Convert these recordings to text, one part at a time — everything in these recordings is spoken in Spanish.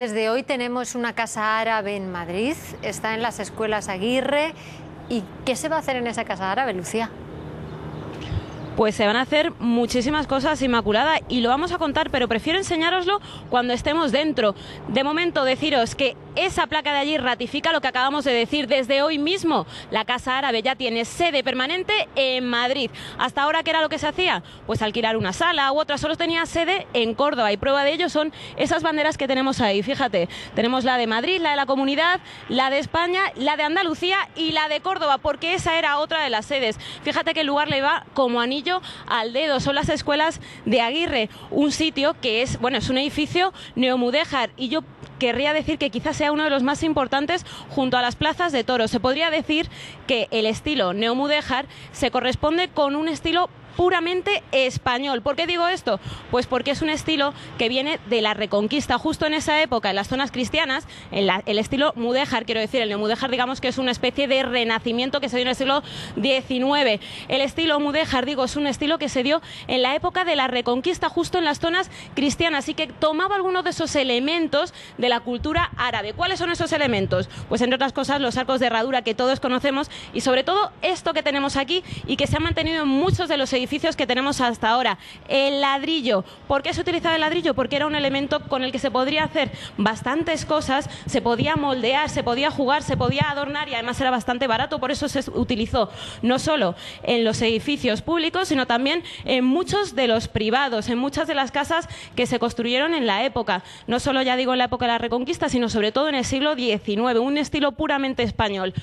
Desde hoy tenemos una casa árabe en Madrid, está en las escuelas Aguirre. ¿Y qué se va a hacer en esa casa árabe, Lucía? Pues se van a hacer muchísimas cosas, Inmaculada, y lo vamos a contar, pero prefiero enseñároslo cuando estemos dentro. De momento, deciros que esa placa de allí ratifica lo que acabamos de decir. Desde hoy mismo, la Casa Árabe ya tiene sede permanente en Madrid. Hasta ahora, ¿qué era lo que se hacía? Pues alquilar una sala u otra. Solo tenía sede en Córdoba, y prueba de ello son esas banderas que tenemos ahí. Fíjate, tenemos la de Madrid, la de la Comunidad, la de España, la de Andalucía y la de Córdoba, porque esa era otra de las sedes. Fíjate que el lugar le va como anillo al dedo. Son las escuelas de Aguirre, un sitio que es, bueno, es un edificio neomudéjar, y yo querría decir que quizás sea uno de los más importantes junto a las plazas de toros. Se podría decir que el estilo neomudéjar se corresponde con un estilo puramente español. ¿Por qué digo esto? Pues porque es un estilo que viene de la Reconquista. Justo en esa época, en las zonas cristianas, el estilo mudéjar, quiero decir, el neomudéjar, digamos que es una especie de renacimiento que se dio en el siglo XIX. El estilo mudéjar, digo, es un estilo que se dio en la época de la Reconquista, justo en las zonas cristianas, y que tomaba algunos de esos elementos de la cultura árabe. ¿Cuáles son esos elementos? Pues entre otras cosas, los arcos de herradura que todos conocemos, y sobre todo esto que tenemos aquí y que se ha mantenido en muchos de los edificios que tenemos hasta ahora, el ladrillo. ¿Por qué se utilizaba el ladrillo? Porque era un elemento con el que se podría hacer bastantes cosas, se podía moldear, se podía jugar, se podía adornar, y además era bastante barato. Por eso se utilizó no solo en los edificios públicos, sino también en muchos de los privados, en muchas de las casas que se construyeron en la época, no solo, ya digo, en la época de la Reconquista, sino sobre todo en el siglo XIX, un estilo puramente español.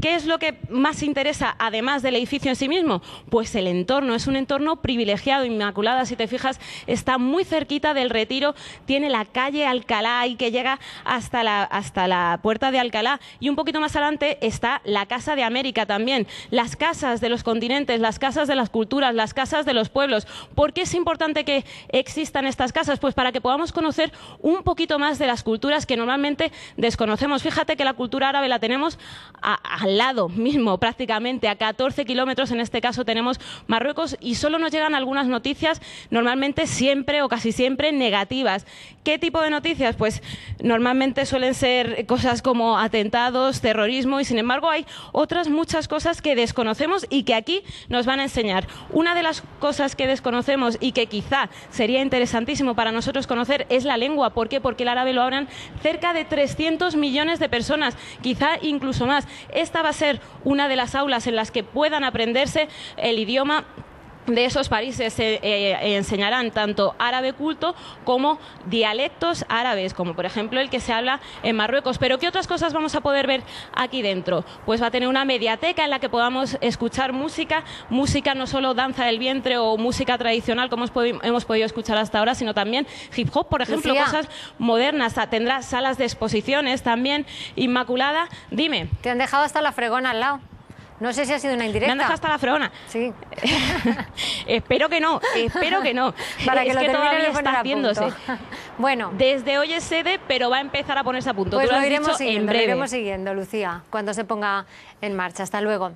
¿Qué es lo que más interesa, además del edificio en sí mismo? Pues el entorno. Es un entorno privilegiado. Inmaculada, si te fijas, está muy cerquita del Retiro, tiene la calle Alcalá y que llega hasta la puerta de Alcalá, y un poquito más adelante está la Casa de América también. Las casas de los continentes, las casas de las culturas, las casas de los pueblos. ¿Por qué es importante que existan estas casas? Pues para que podamos conocer un poquito más de las culturas que normalmente desconocemos. Fíjate que la cultura árabe la tenemos al lado mismo, prácticamente a 14 kilómetros. En este caso tenemos Marruecos, y solo nos llegan algunas noticias, normalmente siempre o casi siempre negativas. ¿Qué tipo de noticias? Pues normalmente suelen ser cosas como atentados, terrorismo, y sin embargo hay otras muchas cosas que desconocemos y que aquí nos van a enseñar. Una de las cosas que desconocemos y que quizá sería interesantísimo para nosotros conocer es la lengua. ¿Por qué? Porque el árabe lo hablan cerca de 300 millones de personas, quizá incluso más. Esta va a ser una de las aulas en las que puedan aprenderse el idioma de esos países. Enseñarán tanto árabe culto como dialectos árabes, como por ejemplo el que se habla en Marruecos. Pero ¿qué otras cosas vamos a poder ver aquí dentro? Pues va a tener una mediateca en la que podamos escuchar música no solo danza del vientre o música tradicional como hemos podido escuchar hasta ahora, sino también hip hop, por ejemplo, Lucía, cosas modernas. Tendrá salas de exposiciones también. Inmaculada, dime. Te han dejado hasta la fregona al lado. No sé si ha sido una indirecta. ¿Me han dejado hasta la fregona? Sí. Espero que no, espero que no. Para que es lo que todavía está haciéndose. Bueno. Desde hoy es sede, pero va a empezar a ponerse a punto. Pues Tú lo has iremos dicho siguiendo, en breve. lo iremos siguiendo, Lucía, cuando se ponga en marcha. Hasta luego.